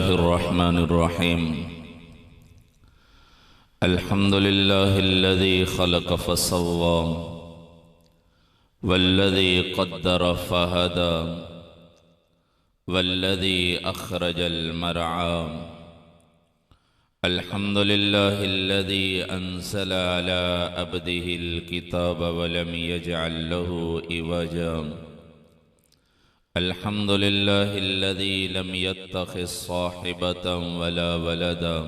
बिस्मिल्लाहिर्रहमानिर्रहीम। अल्हम्दुलिल्लाहिल्लज़ी खलक़ फसव्वा वल्लज़ी क़द्दर फ़हदा वल्लज़ी अख़रजल मरआ। अल्हम्दुलिल्लाहिल्लज़ी अंज़ल अला अब्दिहिल किताब वलम यजअल लहू इवजा। अल्हम्दुलिल्लाहिल्लज़ी लम यत्तखिज़ साहिबतन वला वलदा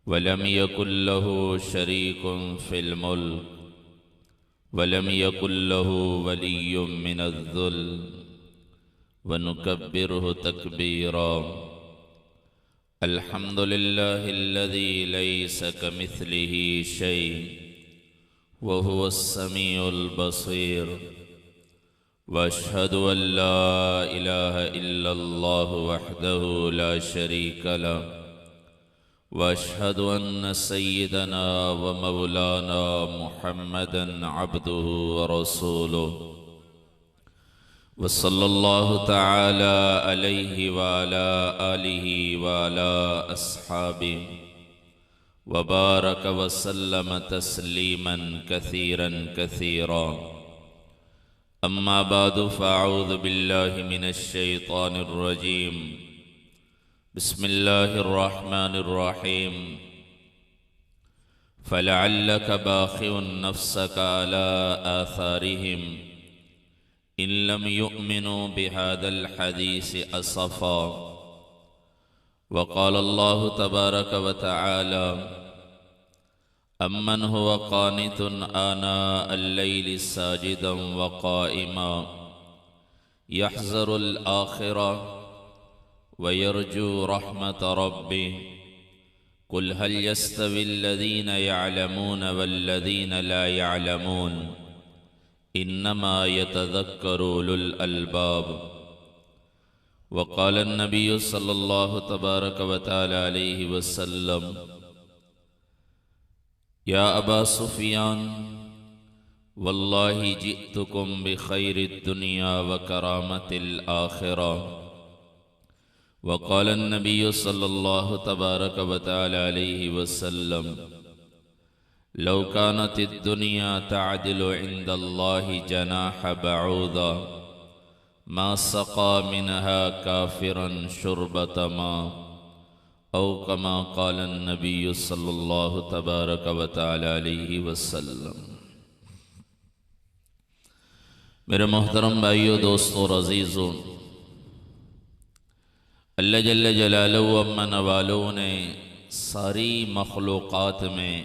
वलम यकुल लहू शरीकुन फ़िल मुल्क वलम यकुल लहू वलिय्युम मिनज़्ज़ुल्म वनुकब्बिरुहु तकबीरा। अल्हम्दुलिल्लाहिल्लज़ी लैसा कमिस्लिही शै'उन वहुवस समीउल बसीर। वअशहदु अल्ला इलाहा इल्लल्लाहु वहदहु ला शरीक लहु वअशहदु अन्न सय्यदना व मौलाना मुहम्मदन अब्दुहु व रसूलुहु व सल्लल्लाहु तआला अलैहि व अला आलिहि व अला अस्हाबिहि व बारक व सल्लम तस्लीमन कसीरन कसीरा। अम्मा बादु फ़अऊज़ु बिल्लाहि मिनश शैतानिर रजीम। बिस्मिल्लाहिर्रहमानिर्रहीम। फ़लअल्लक बाख़िउन नफ़्सक अला आसारिहिम इन लम युअ्मिनू बिहाज़ल हदीस असफ़ा। व क़ाल अल्लाहु तबारक व तआला अम्मन हुवा क़ानितुन आना अल-लैलि साजिदन व क़ाइमा यहज़रुल आख़िरा व यरजू रहमत रब्बिह। कुल हल यस्तविल लज़ीना यअलमून वल्लज़ीना ला यअलमून इन्नमा यतज़क्करू उलुल अलबाब। व क़ाल अन्नबिय्यु सल्लल्लाहु तबारक व तआला अलैहि वसल्लम या अबा सुफ़ियान वल्लाहि जिअ्तुकुम बिख़ैरिद दुनिया व करामतिल आख़िरा। व क़ाल अन्नबिय्यु सल्लल्लाहु तबारक व तआला अलैहि वसल्लम लौ कानतिद दुनिया तअदिलु इंदल्लाहि जनाह बऊदा मा सक़ा मिनहा काफ़िरन शुरबत मा औ कमा क़ाल अन्नबिय्यु सल्लल्लाहु तबारक व तआला अलैहि वसल्लम। मेरे मोहतरम भाइयों, दोस्तों और अज़ीज़ों, अल्लाह जल्ल जलालहू अम्मा नवालहू ने सारी मखलूक़ात में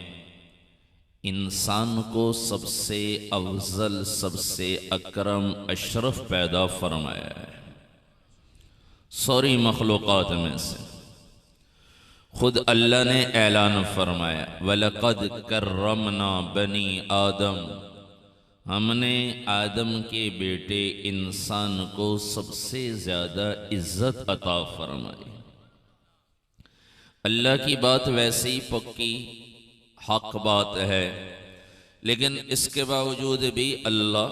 इंसान को सबसे अफ़ज़ल, सबसे अकरम, अशरफ पैदा फरमाया है। सारी मखलूक़ात में से खुद अल्लाह ने ऐलान फरमाया वलक़द कर्रमना बनी आदम, हमने आदम के बेटे इंसान को सबसे ज़्यादा इज़्ज़त अता फरमाई। अल्लाह की बात वैसे ही पक्की हक बात है, लेकिन इसके बावजूद भी अल्लाह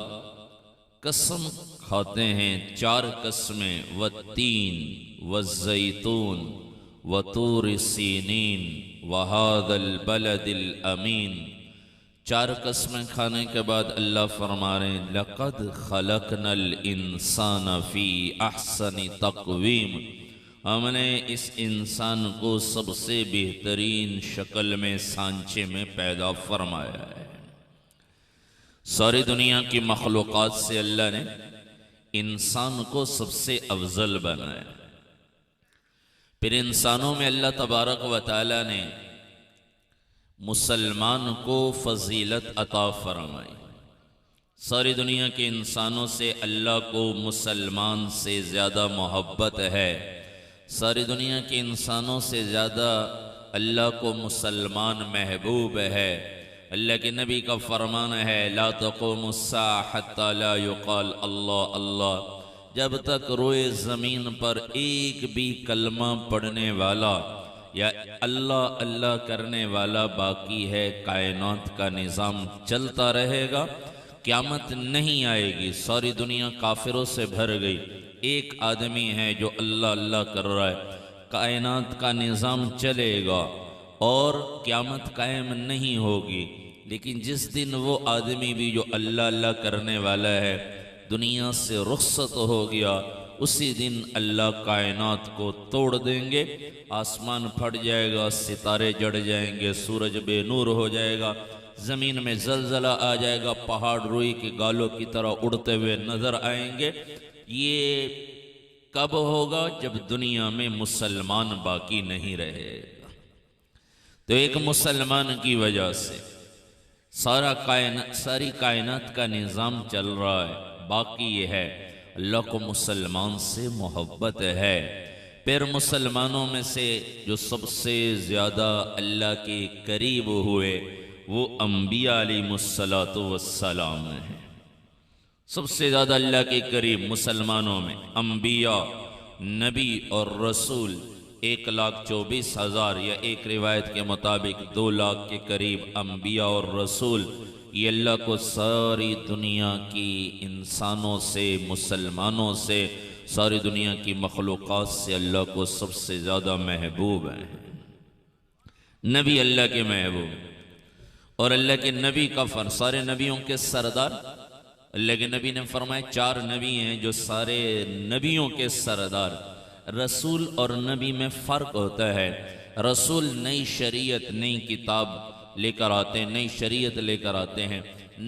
कसम खाते हैं, चार कसमें, व तीन व ज़ैतून व तूर सीनीन व हादल बलदिल अमीन। चार कसमें खाने के बाद अल्लाह फरमा रहे हैं लक़द खलक़नल इंसान फ़ी अहसनि तक़वीम, हमने इस इंसान को सबसे बेहतरीन शक्ल में, सांचे में पैदा फरमाया है। सारी दुनिया की मखलूक़ात से अल्लाह ने इंसान को सबसे अफजल बनाया। फिर इंसानों में अल्लाह तबारक व तआला ने मुसलमान को फजीलत अता फरमाई। सारी दुनिया के इंसानों से अल्लाह को मुसलमान से ज़्यादा मोहब्बत है। सारी दुनिया के इंसानों से ज़्यादा अल्लाह को मुसलमान महबूब है। अल्लाह के नबी का फरमान है ला तक़ूमुस्साअ हत्ता ला युक़ाल अल्लाह अल्लाह, जब तक रोए ज़मीन पर एक भी कलमा पढ़ने वाला या अल्लाह अल्लाह करने वाला बाकी है, कायनात का निज़ाम चलता रहेगा, क़यामत नहीं आएगी। सारी दुनिया काफिरों से भर गई, एक आदमी है जो अल्लाह अल्लाह कर रहा है। कायनात का निज़ाम चलेगा और क़यामत कायम नहीं होगी। लेकिन जिस दिन वो आदमी भी जो अल्लाह अल्लाह करने वाला है दुनिया से रुखसत हो गया, उसी दिन अल्लाह कायनात को तोड़ देंगे, आसमान फट जाएगा, सितारे जड़ जाएंगे, सूरज बेनूर हो जाएगा, ज़मीन में जलजला आ जाएगा, पहाड़ रुई के गालों की तरह उड़ते हुए नज़र आएंगे। ये कब होगा? जब दुनिया में मुसलमान बाकी नहीं रहेगा। तो एक मुसलमान की वजह से सारी कायनात का निज़ाम चल रहा है। बाकी ये है अल्लाह को मुसलमान से मोहब्बत है। फिर मुसलमानों में से जो सबसे ज़्यादा अल्लाह के करीब हुए वो अम्बिया अलैहिमुस्सलातु वस्सलाम हैं। सबसे ज़्यादा अल्लाह के करीब मुसलमानों में अम्बिया, नबी और रसूल 1,24,000 या एक रिवायत के मुताबिक 2 लाख के करीब अम्बिया और रसूल, ये अल्लाह को सारी दुनिया की इंसानों से, मुसलमानों से, सारी दुनिया की मखलूक़ात से अल्लाह को सबसे ज़्यादा महबूब हैं। नबी अल्लाह के महबूब और अल्लाह के नबी का सारे नबियों के सरदार। अल्लाह के नबी ने फरमाया 4 नबी हैं जो सारे नबियों के सरदार। रसूल और नबी में फ़र्क होता है। रसूल नई शरीयत, नई किताब लेकर आते हैं, नई शरीयत लेकर आते हैं।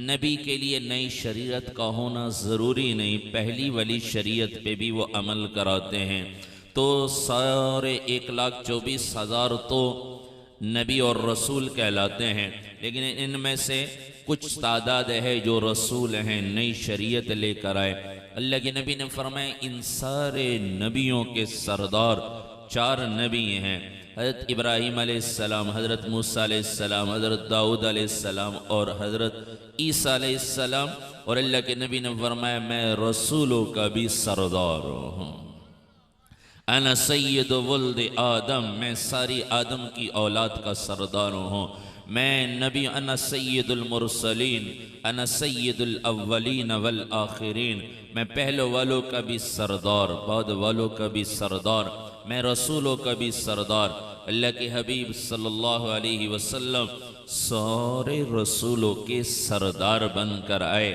नबी के लिए नई शरीयत का होना ज़रूरी नहीं, पहली वाली शरीयत पे भी वो अमल कराते हैं। तो सारे 1,24,000 तो नबी और रसूल कहलाते हैं, लेकिन इनमें से कुछ तादाद है जो रसूल हैं, नई शरीयत लेकर आए। अल्लाह के नबी ने फरमाया इन सारे नबियों के सरदार 4 नबी हैं, हज़रत इब्राहीम अलैहिस्सलाम, हज़रत मूसा अलैहिस्सलाम, हज़रत दाऊद अलैहिस्सलाम और हज़रत ईसा अलैहिस्सलाम। और अल्लाह के नबी ने फरमाया मैं रसूलों का भी सरदार हूँ। अना सय्यदु वल्द आदम, मैं सारी आदम की औलाद का सरदार हूँ। मैं नबी अना सय्यदुल मुरसलीन, अना सय्यदुल अव्वलीन वल आखिरीन, मैं पहले वालों का भी सरदार, बाद वालों का भी सरदार, मैं रसूलों का भी सरदार। अल्लाह के हबीब सल्लल्लाहु अलैहि वसल्लम सारे रसूलों के सरदार बनकर आए।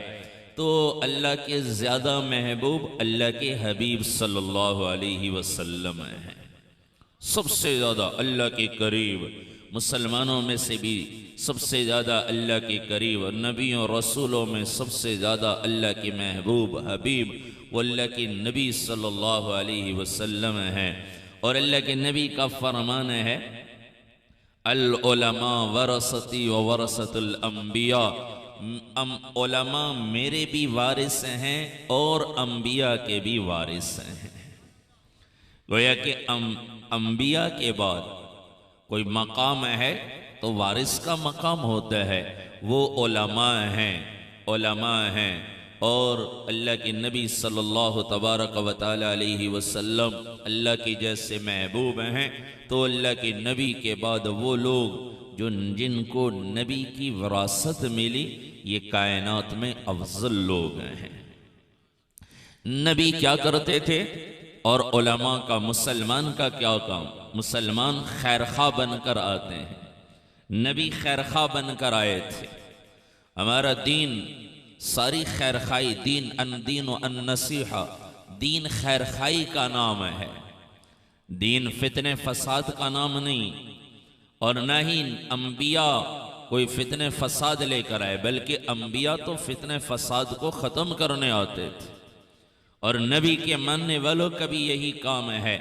तो अल्लाह के ज़्यादा महबूब अल्लाह के हबीब सल्लल्लाहु अलैहि वसल्लम हैं। सबसे ज़्यादा अल्लाह के करीब मुसलमानों में से भी सबसे ज़्यादा अल्लाह के करीब, नबियों रसूलों में सबसे ज़्यादा अल्लाह के महबूब हबीब वो अल्लाह के नबी सल्लल्लाहु अलैहि वसल्लम हैं। और अल्लाह के नबी का फरमान है अल उलमा वरसती व वरसतुल अंबिया, उलमा मेरे भी वारिस हैं और अंबिया के भी वारिस हैं। गोया कि अंबिया के बाद कोई मकाम है तो वारिस का मकाम होता है, वो उलमा हैं, उलमा हैं। और अल्लाह के नबी सल्लल्लाहु तबारक व तआला अलैहि वसल्लम अल्लाह के जैसे महबूब हैं। तो अल्लाह के नबी के बाद वो लोग जो जिनको नबी की विरासत मिली, ये कायनात में अफजल लोग हैं। नबी क्या करते थे और उलमा का, मुसलमान का क्या काम? मुसलमान खैरखा बनकर आते हैं। नबी खैरखा बनकर आए थे। हमारा दीन सारी खैरखाई, दीन अन दीन अन नसीहा, दीन खैरखाई का नाम है। दीन फितने फसाद का नाम नहीं, और न ही अंबिया कोई फितने फसाद लेकर आए, बल्कि अंबिया तो फितने फसाद को ख़त्म करने आते थे। और नबी के मानने वालों का भी यही काम है।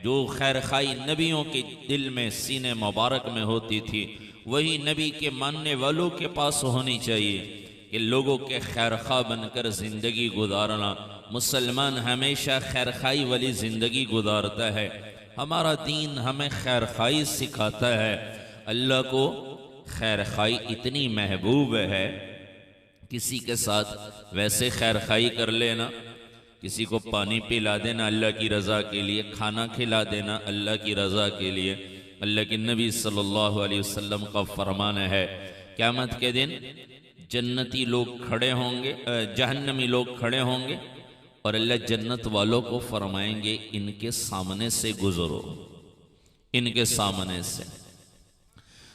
जो खैरखाई नबियों के दिल में, सीने मुबारक में होती थी, वही नबी के मानने वालों के पास होनी चाहिए कि लोगों के खैरखा बनकर ज़िंदगी गुजारना। मुसलमान हमेशा खैरखाई वाली ज़िंदगी गुजारता है। हमारा दीन हमें खैरखाई सिखाता है। अल्लाह को खैरखाई इतनी महबूब है, किसी के साथ वैसे खैरखाई कर लेना, किसी को पानी पिला देना अल्लाह की रज़ा के लिए, खाना खिला देना अल्लाह की रज़ा के लिए। अल्लाह के नबी सल्लल्लाहु अलैहि वसल्लम का फरमान है क़यामत के दिन जन्नती लोग खड़े होंगे, जहन्नमी लोग खड़े होंगे और अल्लाह जन्नत वालों को फरमाएंगे इनके सामने से गुजरो। इनके सामने से।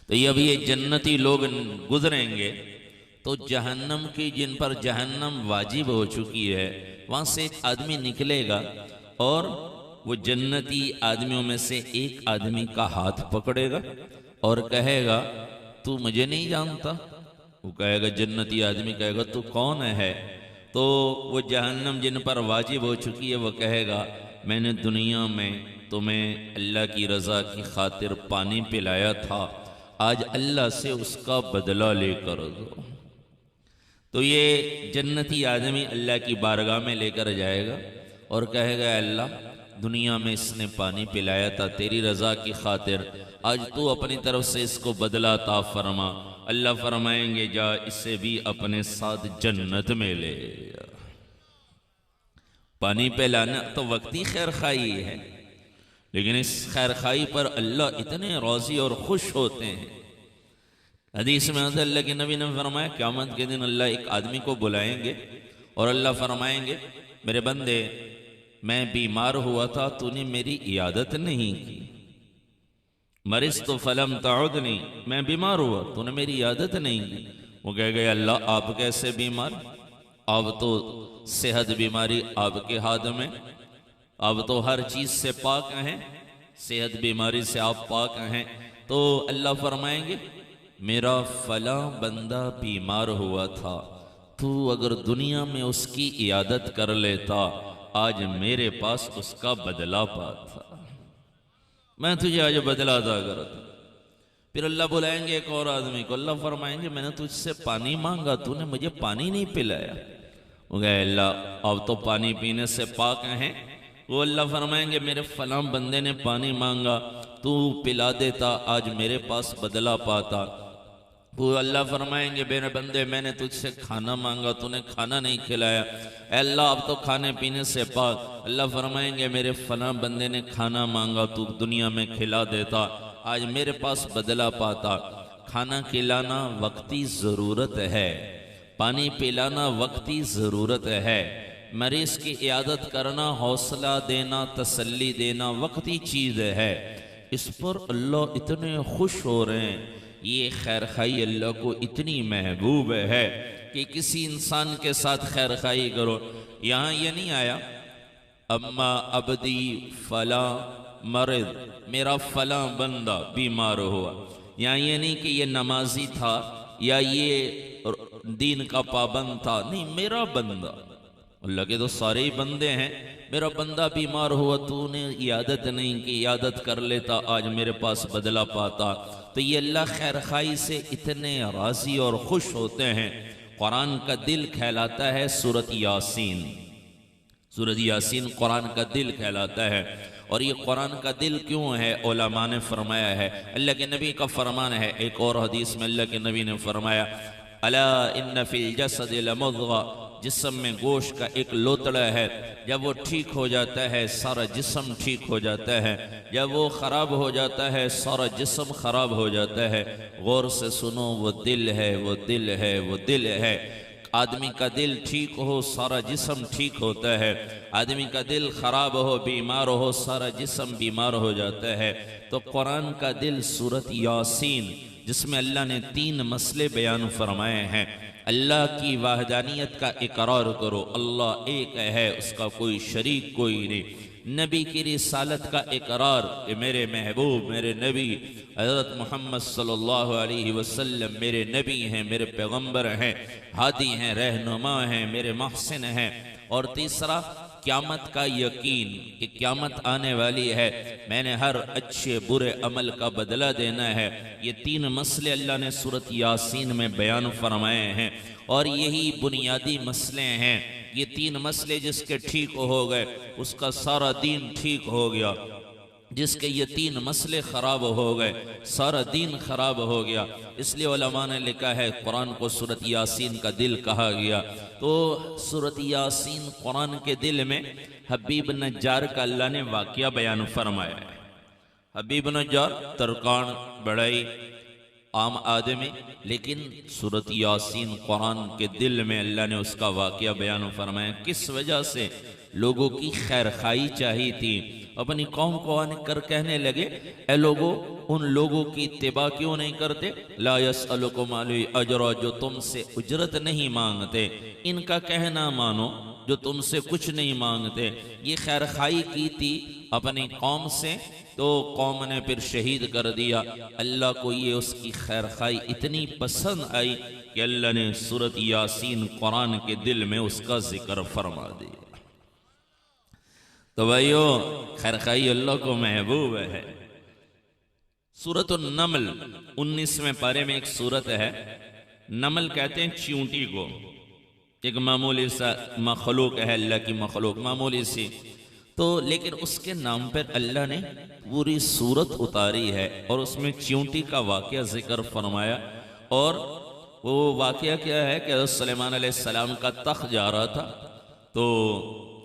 तो ये अभी ये जन्नती लोग गुजरेंगे तो जहन्नम की, जिन पर जहन्नम वाजिब हो चुकी है, वहां से एक आदमी निकलेगा और वो जन्नती आदमियों में से एक आदमी का हाथ पकड़ेगा और कहेगा तू मुझे नहीं जानता। वो कहेगा, जन्नती आदमी कहेगा तू कौन है? तो वो जहन्नम जिन पर वाजिब हो चुकी है वो कहेगा मैंने दुनिया में तुम्हें अल्लाह की रज़ा की खातिर पानी पिलाया था, आज अल्लाह से उसका बदला लेकर दो। तो ये जन्नती आदमी अल्लाह की बारगाह में लेकर जाएगा और कहेगा अल्लाह, दुनिया में इसने पानी पिलाया था तेरी रज़ा की खातिर, आज तू अपनी तरफ से इसको बदला ता फरमा। अल्लाह फरमाएंगे जा इसे भी अपने साथ जन्नत में ले। पानी पिलाना तो वक्ती खैर खाई है, लेकिन इस खैर खाई पर अल्लाह इतने राजी और खुश होते हैं। हदीस में अल्लाह के नबी ने फरमाया क़यामत के दिन अल्लाह एक आदमी को बुलाएंगे और अल्लाह फरमाएंगे मेरे बंदे, मैं बीमार हुआ था, तूने मेरी इयादत नहीं की। मरिज तो फलम ताउदनी, मैं बीमार हुआ, तूने मेरी इयादत नहीं की। वो कह गए अल्लाह आप कैसे बीमार? अब तो सेहत बीमारी आपके हाथ में, अब तो हर चीज से पाक हैं, सेहत बीमारी से आप पाक हैं। तो अल्लाह फरमाएंगे मेरा फला बंदा बीमार हुआ था, तू अगर दुनिया में उसकी इयादत कर लेता, आज मेरे पास उसका बदला पाता, मैं तुझे आज बदला अदा करता। फिर अल्लाह बुलाएंगे एक और आदमी को, अल्लाह फरमाएंगे मैंने तुझसे पानी मांगा, तूने मुझे पानी नहीं पिलाया। वो कहे अल्लाह अब तो पानी पीने से पाक हैं। वो अल्लाह फरमाएंगे मेरे फलां बंदे ने पानी मांगा, तू पिला देता, आज मेरे पास बदला पाता। वो अल्लाह फरमाएंगे मेरे बंदे मैंने तुझसे खाना मांगा, तूने खाना नहीं खिलाया, अल्लाह अब तो खाने पीने से पाक। अल्लाह फरमाएंगे मेरे फलां बंदे ने खाना मांगा, तू दुनिया में खिला देता, आज मेरे पास बदला पाता। खाना खिलाना वक्ती ज़रूरत है, पानी पिलाना वक्ती ज़रूरत है, मरीज़ की इयादत करना, हौसला देना, तसल्ली देना वक्ती चीज़ है। इस पर अल्लाह इतने खुश हो रहे हैं, ये खैर खाई अल्लाह को इतनी महबूब है कि किसी इंसान के साथ खैर खाई करो। यहाँ ये नहीं आया अम्मा अबदी फला मर्द, मेरा फला बंदा बीमार हुआ। यहाँ ये नहीं कि ये नमाजी था या ये दीन का पाबंद था, नहीं, मेरा बंदा। अल्लाह के तो सारे ही बंदे हैं, मेरा बंदा बीमार हुआ, तूने इयादत नहीं की, इयादत कर लेता, आज मेरे पास बदला पाता। तो ये अल्लाह खैर खाई से इतने राजी और खुश होते हैं। कुरान का दिल कहलाता है सूरत यासीन, सूरत यासीन कुरान का दिल कहलाता है। और ये कुरान का दिल क्यों है? उलमा ने फरमाया है, अल्लाह के नबी का फरमान है, एक और हदीस में अल्लाह के नबी ने फरमाया अला इन्न फिल जसद लमुद्गा, जिस्म में गोश्त का एक लोतड़ा है, जब वो ठीक हो जाता है सारा जिस्म ठीक हो जाता है, जब वो ख़राब हो जाता है सारा जिस्म ख़राब हो जाता है। गौर से सुनो, वो दिल है, वो दिल है, वो दिल है। आदमी का दिल ठीक हो सारा जिस्म ठीक होता है, आदमी का दिल ख़राब हो, बीमार हो, सारा जिस्म बीमार हो जाता है। तो कुरान का दिल सूरत यासीन, जिसमें अल्लाह ने 3 मसले बयान फरमाए हैं। अल्लाह की वाहदानियत का इकरार करो, अल्लाह एक है, उसका कोई शरीक कोई नहीं। नबी की रिसालत का इकरार कि मेरे महबूब, मेरे नबी हज़रत मोहम्मद सल्लल्लाहु अलैहि वसल्लम मेरे नबी हैं, मेरे पैगंबर हैं, हादी हैं, रहनुमा हैं, मेरे महसिन हैं। और तीसरा क़यामत का यकीन कि क़यामत आने वाली है, मैंने हर अच्छे बुरे अमल का बदला देना है। ये 3 मसले अल्लाह ने सूरत यासीन में बयान फरमाए हैं और यही बुनियादी मसले हैं। ये 3 मसले जिसके ठीक हो गए उसका सारा दीन ठीक हो गया, जिसके ये 3 मसले ख़राब हो गए सारा दीन ख़राब हो गया। इसलिए उलमा ने लिखा है कुरान को सूरत यासीन का दिल कहा गया। तो सूरत यासीन कुरान के दिल में हबीब नज्जार का अल्लाह ने वाक़या बयान फरमाया है। हबीब नज्जार तरकान बड़ाई आम आदमी, लेकिन सूरत यासीन कुरान के दिल में अल्लाह ने उसका वाक़या बयान फरमाया। किस वजह से? लोगों की खैर खाई चाहिए थी। अपनी कौम को आकर कहने लगे, ए लोगों, उन लोगों की इत्तिबा क्यों नहीं करते? ला यसअलुकुम अलैहि अजरा, जो तुमसे उजरत नहीं मांगते, इनका कहना मानो जो तुमसे कुछ नहीं मांगते। ये खैर खाई की थी अपनी कौम से, तो कौम ने फिर शहीद कर दिया। अल्लाह को ये उसकी खैर खाई इतनी पसंद आई कि अल्लाह ने सूरत यासीन कुरान के दिल में उसका जिक्र फरमा दिया। तो भाइयों, खैर खाई अल्लाह को महबूब है। सूरत नमल 19वें पारे में एक सूरत है। नमल कहते हैं चींटी को, एक मामूली सा मखलूक है, अल्लाह की मखलूक मामूली सी। तो लेकिन उसके नाम पर अल्लाह ने पूरी सूरत उतारी है और उसमें चींटी का वाकया जिक्र फरमाया। और वो वाकया क्या है कि हज़रत सुलेमान अलैहिस्सलाम का तख्त जा रहा था, तो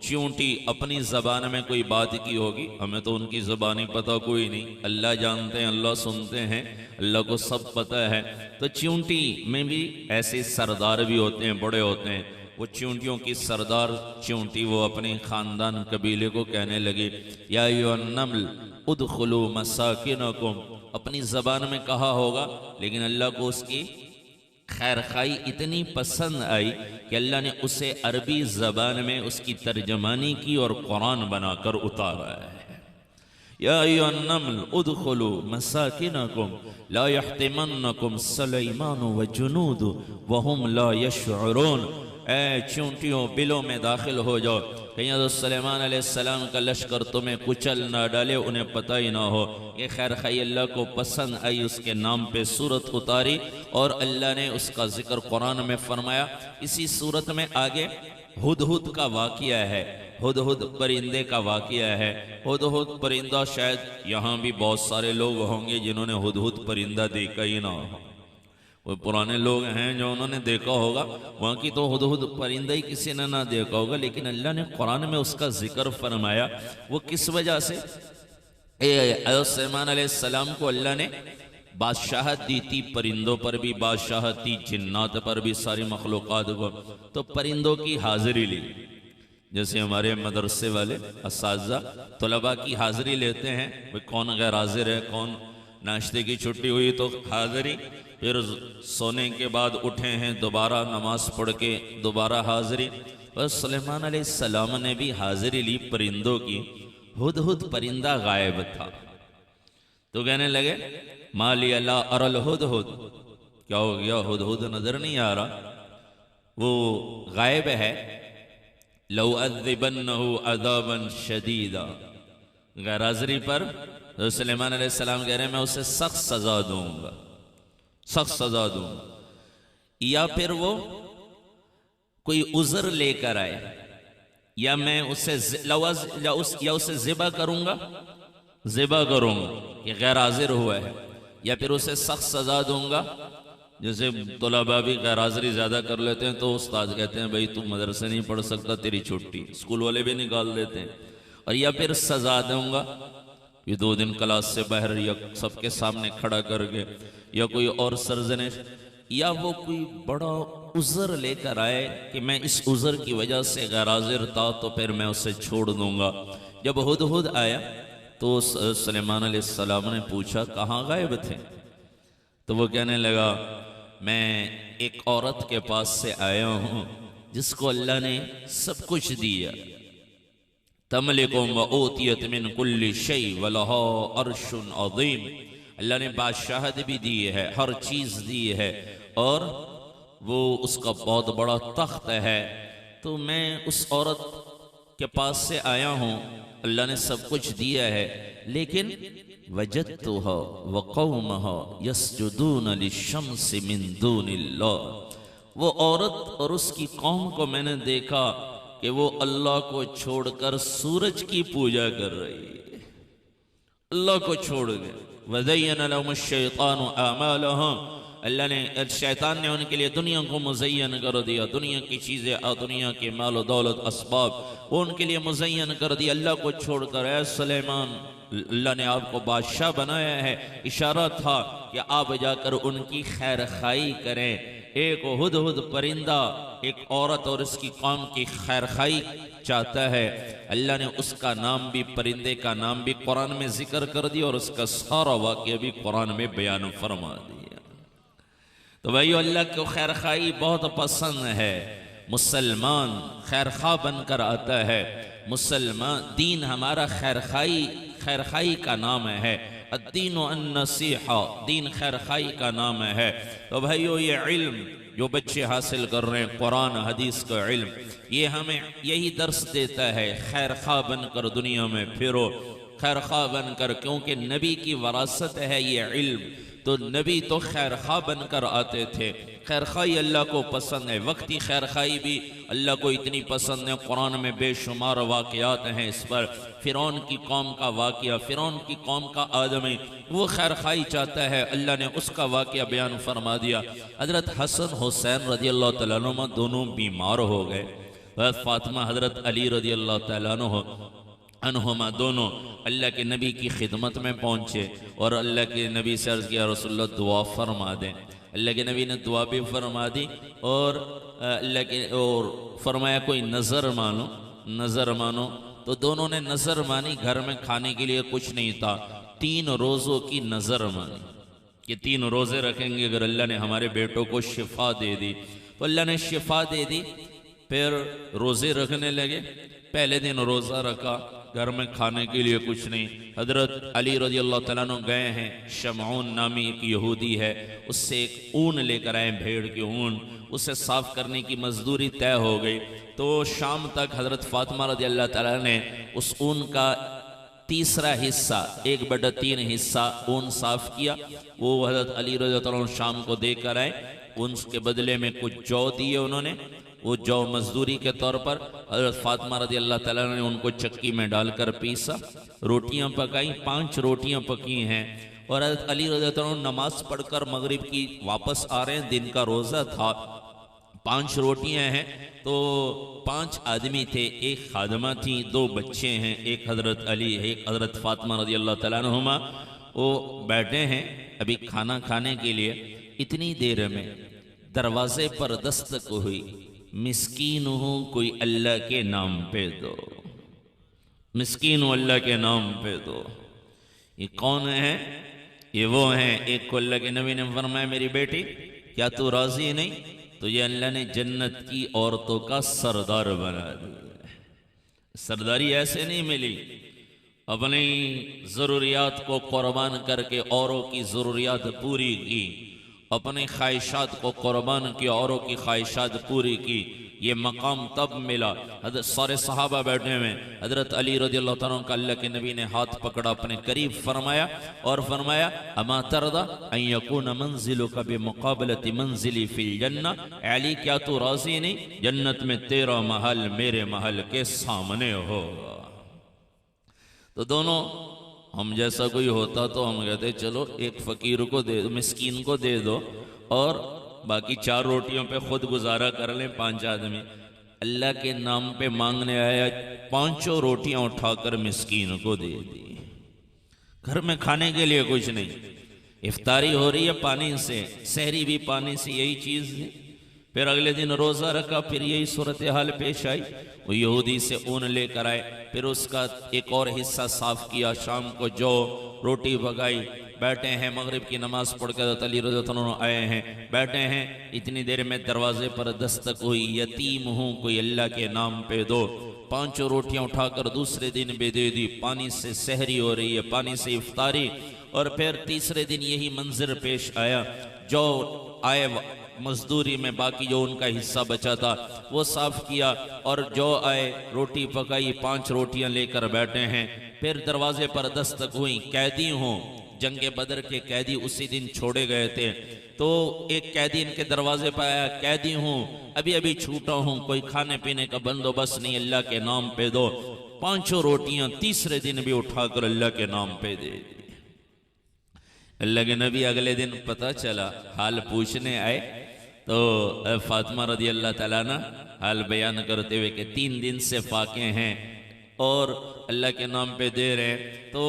चींटी अपनी ज़बान में कोई बात की होगी, हमें तो उनकी ज़बान ही पता कोई नहीं, अल्लाह जानते हैं, अल्लाह सुनते हैं, अल्लाह को सब पता है। तो चींटी में भी ऐसे सरदार भी होते हैं, बड़े होते हैं। वो चींटियों की सरदार चींटी वो अपने ख़ानदान कबीले को कहने लगे, या अय्युहन नम्ल उदखुलू मसाकिनकुम। अपनी ज़बान में कहा होगा, लेकिन अल्लाह को उसकी खैर खाई इतनी पसंद आई कि अल्लाह ने उसे अरबी ज़बान में उसकी तर्जमानी की और कुरान बनाकर उतारा है। या अय्युहन नम्ल उदखुलू मसाकिनकुम ला यहतिमन्नकुम सुलैमान व जुनूदु व हुम ला यशउरून। ऐ चींटियों, बिलों में दाखिल हो जाओ, कहीं हज़रत सुलेमान अलैहिस्सलाम का लश्कर तुम्हें कुचल ना डाले, उन्हें पता ही ना हो। ये खैर खाई अल्लाह को पसंद आई, उसके नाम पे सूरत उतारी और अल्लाह ने उसका जिक्र कुरान में फरमाया। इसी सूरत में आगे हुदहुद का वाक़या है, हुदहुद परिंदे का वाक़या है। हुदहुद परिंदा शायद यहाँ भी बहुत सारे लोग होंगे जिन्होंने हुदहुद परिंदा देखा ही ना हो। वो पुराने लोग हैं जो उन्होंने देखा होगा, वहाँ की तो हुदहुद परिंदा ही किसी ने ना देखा होगा, लेकिन अल्लाह ने कुरान में उसका जिक्र फरमाया। वो किस वजह से? हज़रत सुलेमान अलैहिस्सलाम को अल्लाह ने बादशाहत दी थी, परिंदों पर भी बादशाहत थी, जिन्नात पर भी, सारी मखलूक़ात को। तो परिंदों की हाज़िरी ली, जैसे हमारे मदरसे वाले असातिज़ा तलबा की हाज़िरी लेते हैं, भाई कौन गैर हाजिर है, कौन नाश्ते की छुट्टी हुई तो हाज़िरी, फिर सोने के बाद उठे हैं दोबारा नमाज पढ़ के दोबारा हाज़िरी। और सुलेमान अलैहिस्सलाम ने भी हाज़िरी ली परिंदों की। हुदहुद परिंदा गायब था, तो कहने लगे, माली अल्लाह अरल हुदहुद, क्या हो गया, हुदहुद नजर नहीं आ रहा, वो गायब है। लौ अज़िबन्नहु अज़ाबन शदीदा, गैर हाज़िरी पर सुलेमान अलैहिस्सलाम कह रहे हैं मैं उसे सख्त सजा दूंगा, सख्त सजा दूंगा। या फिर वो कोई उज़र लेकर आए, या मैं उसे या उसे ज़िबा करूंगा, ज़िबा करूंगा, ये गैर हाजिर हुआ है, या फिर उसे सख्त सजा दूंगा। जैसे तलबा भी गैर हाजिरी ज़्यादा कर लेते हैं तो उस्ताद कहते हैं भाई तू मदरसे नहीं पढ़ सकता, तेरी छुट्टी, स्कूल वाले भी निकाल देते हैं। और या फिर सजा दूंगा, ये 2 दिन क्लास से बाहर, या सबके सामने खड़ा करके, या कोई और सरजनिश, या वो कोई बड़ा उज़र लेकर आए कि मैं इस उज़र की वजह से गैर हाजिर था, तो फिर मैं उसे छोड़ दूंगा। जब हुदहुद आया तो सुलेमान अलैहिस्सलाम ने पूछा कहाँ गायब थे? तो वो कहने लगा मैं एक औरत के पास से आया हूँ जिसको अल्लाह ने सब कुछ दिया। तमलिकुम व ऊतियत मिन कुल्लि शै व लहा अर्शुन अज़ीम, अल्लाह ने बादशाहत भी दी है, हर चीज़ दी है, और वो उसका बहुत बड़ा तख्त है। तो मैं उस औरत के पास से आया हूँ, अल्लाह ने सब कुछ दिया है, लेकिन वजदतुहा व कौमहा यसजुदून लिशम्सि मिन दूनिल्लाह, वो औरत और उसकी कौम को मैंने देखा कि वो अल्लाह को छोड़कर सूरज की पूजा कर रही है, अल्लाह को छोड़ गए। वज़य्यन लहुमुश्शैतानु अमालहुम, अल्लाह ने, शैतान ने उनके लिए दुनिया को मुज़य्यन कर दिया, दुनिया की चीज़ें और दुनिया के माल दौलत असबाब वो उनके लिए मुज़य्यन कर दिया। अल्लाह को छोड़कर, ऐ सुलेमान, अल्लाह ने आपको बादशाह बनाया है, इशारा था कि आप जाकर उनकी खैर खाई करें। एक हुदहुद परिंदा एक औरत और इसकी कौम की खैर खाई चाहता है, अल्लाह ने उसका नाम भी, परिंदे का नाम भी कुरान में जिक्र कर दिया और उसका सारा वाक़या भी कुरान में बयान फरमा दिया। तो भाइयों, अल्लाह को खैर खाई बहुत पसंद है। मुसलमान खैर खा बनकर आता है। मुसलमान दीन हमारा खैर खाई का नाम है। अद्दीन अन्नसीहा, दीन खैर खाई का नाम है। तो भाइयों, ये इल्म जो बच्चे हासिल कर रहे हैं, कुरान हदीस का इल्म, ये हमें यही दर्स देता है, खैर खा बनकर दुनिया में फिरो, खैर खा बनकर, क्योंकि नबी की वरासत है ये इल्म। तो नबी तो खैर खा बनकर आते थे। खैर खाई अल्लाह को पसंद है। वक्ती खैर खाई भी अल्लाह को इतनी पसंद है, कुरान में बेशुमार वाक़यात हैं इस पर। फ़िरौन की कौम का वाक़या, फ़िरौन की कौम का आदमी वो खैर खाई चाहता है, अल्लाह ने उसका वाक़या बयान फरमा दिया। हज़रत हसन हुसैन रज़ी अल्लाह तआला अन्हुमा दोनों बीमार हो गए। हज़रत फ़ातिमा, हज़रत अली रज़ी अल्लाह तआला अन्हुमा दोनों अल्लाह के नबी की खिदमत में पहुँचे और अल्लाह के नबी से अर्ज़ किया, रसूलुल्लाह दुआ फरमा दें। अल्लाह के नबी ने दुआ भी फरमा दी और अल्लाह के और फरमाया कोई नज़र मानो। तो दोनों ने नज़र मानी। घर में खाने के लिए कुछ नहीं था। 3 रोज़ों की नज़र मानी कि 3 रोज़े रखेंगे, अगर अल्लाह ने हमारे बेटों को शिफा दे दी। तो अल्लाह ने शिफा दे दी। फिर रोज़े रखने लगे। पहले दिन रोज़ा रखा, घर में खाने के लिए कुछ नहीं। हज़रत अली रज़ी अल्लाह तआला अन्हु गए हैं, शमऊन नामी एक यहूदी है, उससे एक ऊन लेकर आए, भेड़ की ऊन। उसे साफ़ करने की मजदूरी तय हो गई। तो शाम तक हज़रत फ़ातिमा रज़ी अल्लाह तआला ने उस ऊन का तीसरा हिस्सा, 1/3 हिस्सा ऊन साफ़ किया। वो हज़रत अली रज़ी अल्लाह तआला अन्हु शाम को देकर आए। उसके बदले में कुछ जौ दिए उन्होंने, वो जौ मजदूरी के तौर पर। हज़रत फ़ातिमा रज़ी अल्लाह तआला ने उनको चक्की में डालकर पीसा, रोटियां पकाई। 5 रोटियां पकी हैं। और हज़रत अली रज़ी अल्लाह तआला नमाज पढ़कर मगरिब की वापस आ रहे हैं, दिन का रोज़ा था। 5 रोटियां हैं। तो 5 आदमी थे, एक खादमा थी, 2 बच्चे हैं, एक हज़रत अली है, एक हज़रत फ़ातिमा रज़ी अल्लाह तआला अन्हुमा। वो बैठे हैं अभी खाना खाने के लिए। इतनी देर में दरवाजे पर दस्तक हुई। मिस्कीन हूँ, कोई अल्लाह के नाम पे दो। मिस्कीन हूँ, अल्लाह के नाम पे दो। ये कौन है? ये वो हैं, एक को अल्लाह के नबी ने फरमाया, मेरी बेटी क्या तू राजी नहीं? तो ये अल्लाह ने जन्नत की औरतों का सरदार बना दिया। सरदारी ऐसे नहीं मिली, अपनी ज़रूरियात को कुर्बान करके औरों की ज़रूरियात पूरी की, अपनी ख्वाहिशात को कुर्बान किया, औरों की ख्वाहिशात पूरी की। ये मकाम तब मिला। सारे सहाबा बैठे हुए, हज़रत अली रज़ी अल्लाह तआला का अल्लाह के नबी ने हाथ पकड़ा, अपने करीब फरमाया और फरमाया, अमा तरदा अन यकून मंजिलुका बिमुकाबलति मंजिली फिल जन्ना। अली, क्या तू राज़ी नहीं जन्नत में तेरा महल मेरे महल के सामने होगा? तो दोनों, हम जैसा कोई होता तो हम कहते चलो एक फ़कीर को दे दो, मिस्कीन को दे दो और बाकी 4 रोटियों पे खुद गुजारा कर लें 5 आदमी। अल्लाह के नाम पे मांगने आया, 5 रोटियां उठाकर मिस्कीन को दे दी। घर में खाने के लिए कुछ नहीं। इफ्तारी हो रही है पानी से, सहरी भी पानी से, यही चीज़ है। फिर अगले दिन रोज़ा रखा, फिर यही सूरत हाल पेश आई। वो यहूदी से ऊन लेकर आए, फिर उसका एक और हिस्सा साफ़ किया। शाम को जो रोटी पकाई, बैठे हैं, मगरिब की नमाज पढ़कर अली रज़ी अल्लाह अन्हु आए हैं, बैठे हैं। इतनी देर में दरवाजे पर दस्तक हुई। यतीम हूँ, कोई अल्लाह के नाम पे दो। 5 रोटियां उठाकर दूसरे दिन भी दे दी। पानी से सहरी हो रही है, पानी से इफ्तारी। और फिर तीसरे दिन यही मंजर पेश आया। जो आए मजदूरी में, बाकी जो उनका हिस्सा बचा था वो साफ किया, और जो आए रोटी पकाई, 5 रोटियां लेकर बैठे हैं। फिर दरवाजे पर दस्तक हुई। कैदी हूँ, जंगे बदर के कैदी उसी दिन छोड़े गए थे। तो एक कैदी इनके दरवाजे पर आया, कैदी हूँ, अभी अभी छूटा हूँ, कोई खाने पीने का बंदोबस्त नहीं, अल्लाह के नाम पे दो। 5 रोटियां तीसरे दिन भी उठाकर अल्लाह के नाम पे दे दी। अल्लाह के नबी अगले दिन पता चला, हाल पूछने आए, तो फातिमा रज़ी अल्लाह तआला अन्हा हाल बयान करते हुए कि 3 दिन से फाके हैं और अल्लाह के नाम पे दे रहे हैं। तो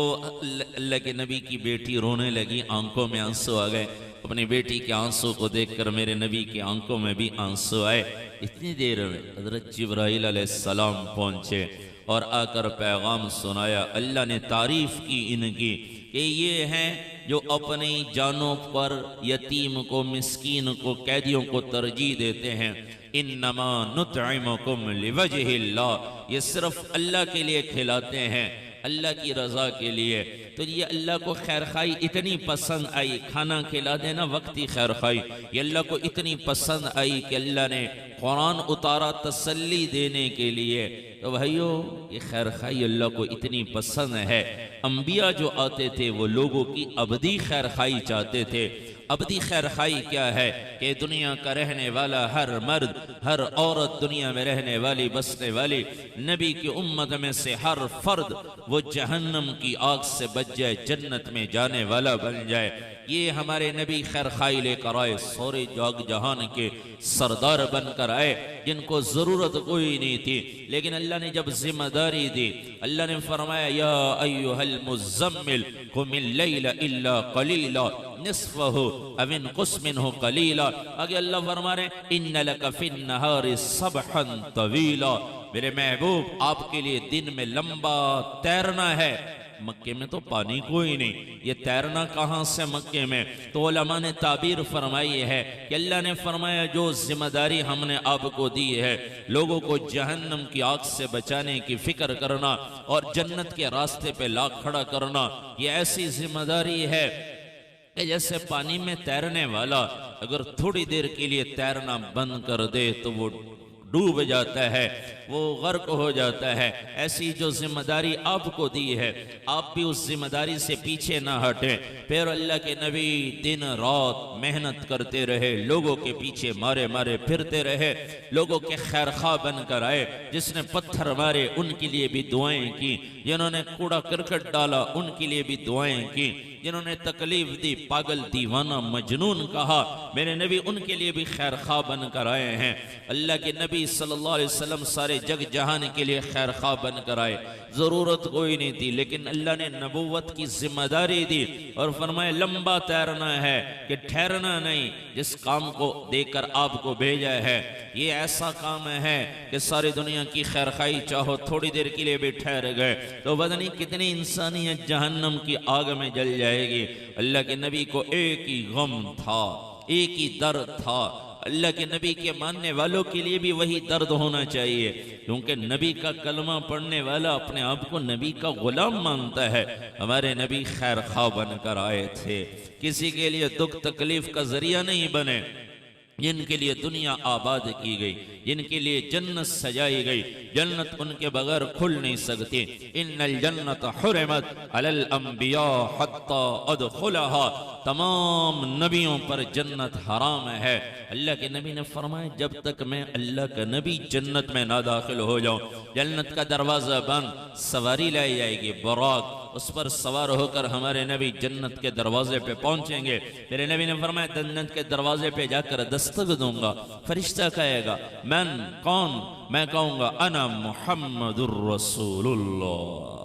अल्लाह के नबी की बेटी रोने लगी, आंखों में आंसू आ गए। अपनी बेटी के आंसू को देखकर मेरे नबी की आंखों में भी आंसू आए। इतनी देर में हज़रत जिब्राइल अलैहिस्सलाम पहुंचे और आकर पैगाम सुनाया। अल्लाह ने तारीफ की इनकी कि ये हैं जो अपनी जानों पर यतीम को, मिस्कीन को, कैदियों को तरजीह देते हैं। इन्नमा नुतइमुकुम लिवजहिल्लाह, ये सिर्फ अल्लाह के लिए खिलाते हैं, अल्लाह की रज़ा के लिए। तो ये अल्लाह को खैर खाई इतनी पसंद आई, खाना खिला देना वक्ती खैर खाई, ये अल्लाह को इतनी पसंद आई कि अल्लाह ने कुरान उतारा तसल्ली देने के लिए। तो भाइयों, ये खैर खाई अल्लाह को इतनी पसंद है। अंबिया जो आते थे वो लोगों की अबदी खैर खाई चाहते थे। अबदी खैर खाई क्या है कि दुनिया का रहने वाला हर मर्द, हर औरत, दुनिया में रहने वाली, बसने वाली, नबी की उम्मत में से हर फर्द वो जहन्नम की आग से बच जाए, जन्नत में जाने वाला बन जाए। ये हमारे नबी खैर खाई लेकर आए, सारे जाग जहान के सरदार बनकर आए, जिनको ज़रूरत कोई नहीं थी। लेकिन अल्लाह ने जब जिम्मेदारी दी, अल्लाह ने फरमाया या अय्युहल मुज़म्मिल कुमिल लैला इल्ला कलीला निस्फहु अव इनकुस मिन्हु कलीला। आगे अल्लाह फरमा रहे इन्न लका फिन्नहारि सबहन तवीला, मेरे महबूब आपके लिए दिन में लंबा तैरना है। मक्के में तो पानी कोई नहीं, ये तैरना कहाँ से मक्के में? तो उलमा ने ताबीर फरमाई है कि अल्लाह ने फरमाया जो जिम्मेदारी हमने आपको दी है, लोगों को जहन्नम की आग से बचाने की फिक्र करना और जन्नत के रास्ते पे ला खड़ा करना, ये ऐसी जिम्मेदारी है कि जैसे पानी में तैरने वाला अगर थोड़ी देर के लिए तैरना बंद कर दे तो वो डूब जाता है, वो गर्क हो जाता है। ऐसी जो जिम्मेदारी आपको दी है, आप भी उस जिम्मेदारी से पीछे ना हटें। फिर अल्लाह के नबी दिन रात मेहनत करते रहे, लोगों के पीछे मारे मारे फिरते रहे, लोगों के खैर खा बनकर आए। जिसने पत्थर मारे उनके लिए भी दुआएं की, जिन्होंने कूड़ा करकट डाला उनके लिए भी दुआएं की, जिन्होंने तकलीफ दी, पागल, दीवाना, मजनून कहा, मेरे नबी उनके लिए भी खैर खा बनकर आए हैं। अल्लाह के नबी सल्लल्लाहु अलैहि वसल्लम सारे जग जहान के लिए खैर खा बनकर आए। जरूरत कोई नहीं थी, लेकिन अल्लाह ने नबूवत की जिम्मेदारी दी और फरमाया लंबा तैरना है कि ठहरना नहीं। जिस काम को देकर आपको भेजा है ये ऐसा काम है कि सारी दुनिया की खैर खाई चाहो, थोड़ी देर के लिए भी ठहर गए तो पता नहीं कितनी इंसानियत जहन्नम की आग में जल जाएगी। अल्लाह के नबी को एक ही गम था, एक ही दर्द था। अल्लाह के नबी के मानने वालों के लिए भी वही दर्द होना चाहिए, क्योंकि नबी का कलमा पढ़ने वाला अपने आप को नबी का गुलाम मानता है। हमारे नबी खैर खा बनकर आए थे, किसी के लिए दुख तकलीफ का जरिया नहीं बने। जिनके लिए दुनिया आबाद की गई, जिनके लिए जन्नत सजाई गई, जन्नत उनके बगैर खुल नहीं सकती। इन्नल जन्नत हुरिमत अलल अंबिया हत्ता अदखुलहा, तमाम नबियों पर जन्नत हराम है। अल्लाह के नबी ने फरमाया जब तक मैं अल्लाह का नबी जन्नत में ना दाखिल हो जाऊं, जन्नत का दरवाजा बंद, सवारी लाई जाएगी, बुराक, उस पर सवार होकर हमारे नबी जन्नत के दरवाजे पे पहुंचेंगे। मेरे नबी ने फरमाया जन्नत के दरवाजे पे जाकर दस्तक दूंगा, फरिश्ता कहेगा मन कौन? मैं कहूंगा अना मुहम्मदुर रसूलुल्लाह,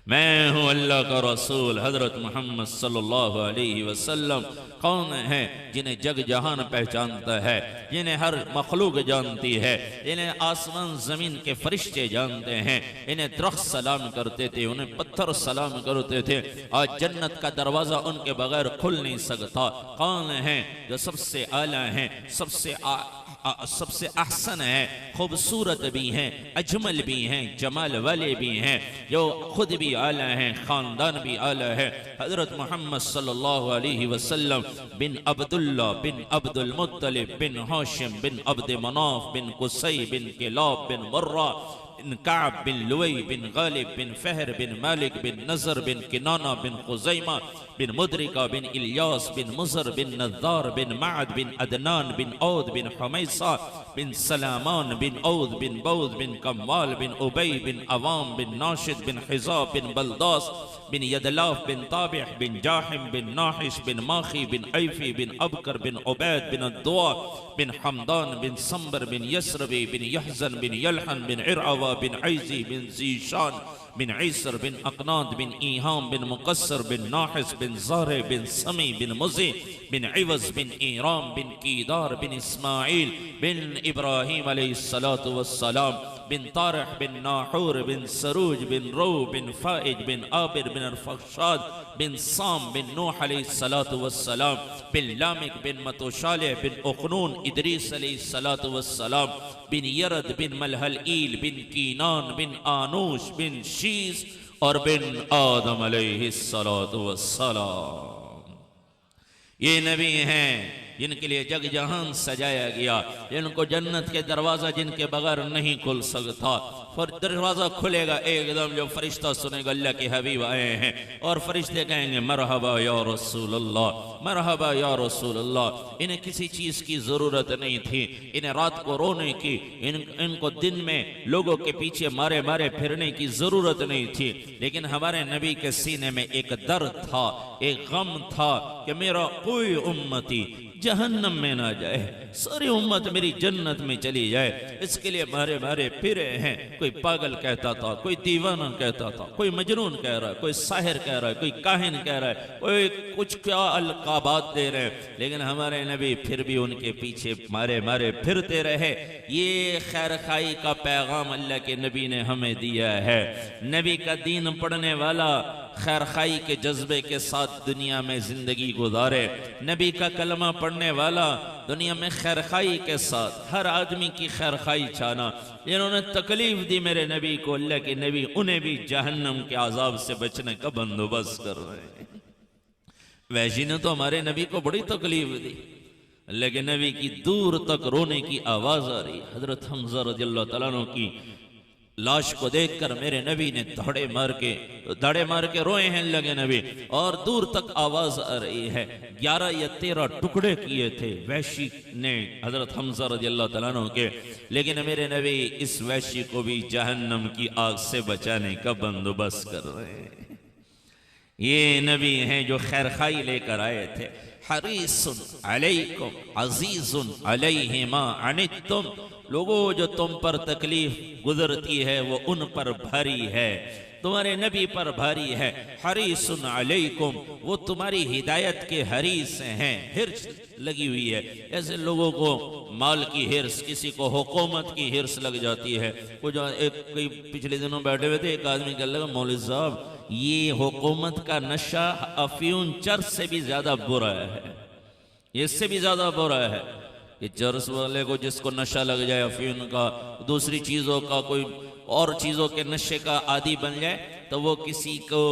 मैं हूं अल्लाह का रसूल हजरत मोहम्मद सल्लल्लाहु अलैहि वसल्लम। कौन है? जिन्हें जग जहान पहचानता है, जिन्हें हर मखलूक जानती है, इन्हें आसमान जमीन के फरिश्ते जानते हैं, इन्हें दरख्त सलाम करते थे, उन्हें पत्थर सलाम करते थे। आज जन्नत का दरवाजा उनके बगैर खुल नहीं सकता। कौन है? जो सबसे आला है, सबसे अहसन है, खूबसूरत भी हैं, अजमल भी हैं, जमाल वाले भी हैं, जो खुद भी आला हैं, खानदान भी आला है। हजरत मोहम्मद सल्लल्लाहु अलैहि वसल्लम बिन अब्दुल्ला बिन अब्दुल मुत्तलिब बिन हाशिम बिन अब्द मनाफ बिन कुसै बिन किलाब बिन मुर्रा बिन काब बिन लुवै बिन गालिब बिन फहर बिन मालिक बिन नजर बिन किनाना बिन खुजैमा बिन मुद्रिका बिन इलियास बिन मुजर बिन नज़ार बिन माद बिन अदनान बिन औद बिन हमैसा बिन सलामान बिन औद बिन बौद बिन कम्माल बिन उबई बिन अवाम बिन नाशिद बिन हिजाब बिन बलदास बिन यदलाफ बिन ताबिह बिन जाहिम बिन नाहिश बिन माखी बिन ऐफी बिन अबकर बिन उबैद बिन अद्वा बिन हमदान बिन संबर बिन यसरबी बिन यहजन बिन यलहन बिन इरअवा बिन ऐजी बिन जीशान बिन ईसर बिन अकनाद बिन ईहाम बिन मुकस्सर बिन नाहिस बिन ज़ारे बिन समी बिन मुज़ी बिन इवज़ बिन ईराम बिन कीदार बिन इस्माइल बिन इब्राहीम अलैहिस्सलातु वस्सलाम बिन तारह बिन नाहूर बिन सरूज बिन रो बिन फ़ाइज बिन आबिर बिन अरफ़शाद बिन साम बिन नूह अलैहिस्सलातु वस्सलाम बिन लामिक बिन मतुशालिह बिन उक़नून इदरीस अलैहिस्सलातु वस्सलाम बिन यरद बिन मलहलईल बिन कीनान बिन आनूश बिन शीस और बिन आदम अलैहिस्सलातु वस्सलाम। ये नबी हैं जिनके लिए जग जहान सजाया गया, जिनको जन्नत के दरवाज़ा जिनके बगैर नहीं खुल सकता। फिर दरवाज़ा खुलेगा एकदम, जो फरिश्ता सुनेगा अल्लाह के हबीब आए हैं, और फरिश्ते कहेंगे मरहबा या रसूल अल्लाह, मरहबा या रसूल अल्लाह। इन्हें किसी चीज़ की ज़रूरत नहीं थी, इन्हें रात को रोने की, इनको दिन में लोगों के पीछे मारे मारे फिरने की ज़रूरत नहीं थी। लेकिन हमारे नबी के सीने में एक दर्द था, एक गम था कि मेरा कोई उम्मती जहन्नम में ना जाए, सारी उम्मत मेरी जन्नत में चली जाए। इसके लिए मारे मारे फिरे हैं। कोई पागल कहता था, कोई दीवाना कहता था, कोई मजनून कह रहा है, कोई साहिर कह रहा है, कोई काहिन कह रहा है, कोई कुछ क्या अलकाबात दे रहे हैं। लेकिन हमारे नबी फिर भी उनके पीछे मारे मारे फिरते रहे। ये खैर खाई का पैगाम अल्लाह के नबी ने हमें दिया है। नबी का दीन पढ़ने वाला खैर खाई के जज्बे के साथ दुनिया में जिंदगी गुजारे। नबी का कलमा पढ़ने वाला दुनिया में खैर खाई के साथ हर आदमी की खैर खाई चाहना। इन्होंने तकलीफ दी मेरे नबी को, अल्लाह के नबी उन्हें भी जहन्नम के आजाब से बचने का बंदोबस्त कर रहे हैं। वैशी ने तो हमारे नबी को बड़ी तकलीफ दी, लेकिन नबी की दूर तक रोने की आवाज आ रही। हजरत हमजा रज़ियल्लाहु तआला अन्हु की लाश को देखकर मेरे नबी ने धड़े मार के रोए हैं लगे नबी, और दूर तक आवाज आ रही है। 11 या 13 टुकड़े किए थे वैशी ने हजरत हमजा रज़ियल्लाहु तआला अन्हु के, लेकिन मेरे नबी इस वैशी को भी जहन्नम की आग से बचाने का बंदोबस्त कर रहे हैं। ये नबी हैं जो खैर खाई लेकर आए थे। हरीसुन अलैकुम अजीजुन अलैहि मा अनित्तुम, लोगों जो तुम पर तकलीफ गुजरती है वो उन पर भारी है, तुम्हारे नबी पर भारी है। हरीसुन अलैकुम, वो तुम्हारी हिदायत के हरीस हैं, हिर्स लगी हुई है। ऐसे लोगों को माल की हिर्स, किसी को हुकूमत की हिर्स लग जाती है। कुछ कोई पिछले दिनों बैठे हुए थे, एक आदमी कहने लगा मौलवी साहब ये हुकूमत का नशा अफीम चर्स से भी ज्यादा बुरा है, इससे भी ज्यादा बुरा है। कि चर्स वाले को जिसको नशा लग जाए अफीम का, दूसरी चीज़ों का, कोई और चीज़ों के नशे का आदी बन जाए, तो वो किसी को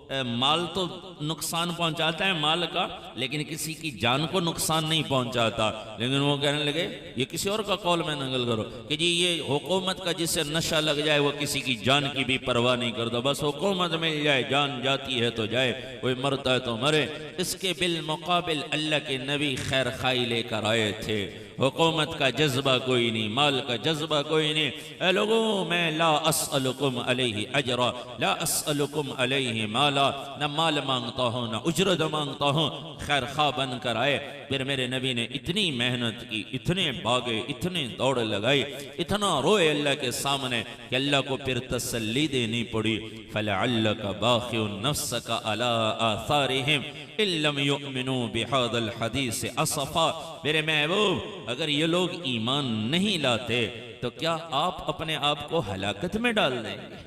माल तो नुकसान पहुंचाता है माल का, लेकिन किसी की जान को नुकसान नहीं पहुंचाता। लेकिन वो कहने लगे, ये किसी और का कौल में नकल करो कि जी ये हुकूमत का जिससे नशा लग जाए वो किसी की जान की भी परवाह नहीं करता, बस हुकूमत मिल जाए, जान जाती है तो जाए, कोई मरता है तो मरे। इसके बिल मुकाबिल अल्लाह के नबी खैर खाई लेकर आए थे। हुकूमत का जज्बा कोई नहीं, माल का जज्बा कोई नहीं। ऐ लोगों, मैं ला अस्अलुकुम अलैहि अजरा, ला अस्अलुकुम अलैहि माला, न माल मांगता हूँ न उजरत मांगता हूँ। खैर खा बन कर आए। फिर मेरे नबी ने इतनी मेहनत की, इतने भागे, इतने दौड़ लगाई, इतना रोए अल्लाह के सामने कि अल्लाह को फिर तसल्ली देनी पड़ी। फलअल्लका बाखिउन नफ्सका अला आसारिहिम इल्लम युमिनू बिहादल हदीस असफा। मेरे महबूब, अगर ये लोग ईमान नहीं लाते तो क्या आप अपने आप को हलाकत में डाल देंगे?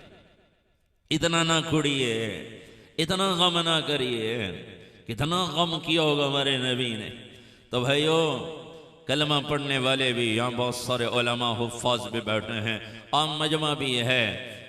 इतना ना कुड़िए, इतना गम ना करिए। कितना गम किया होगा हमारे नबी ने। तो भाइयों, कलमा पढ़ने वाले भी यहाँ बहुत सारे उलमा हुफ्फाज भी बैठे हैं, आम मजमा भी है।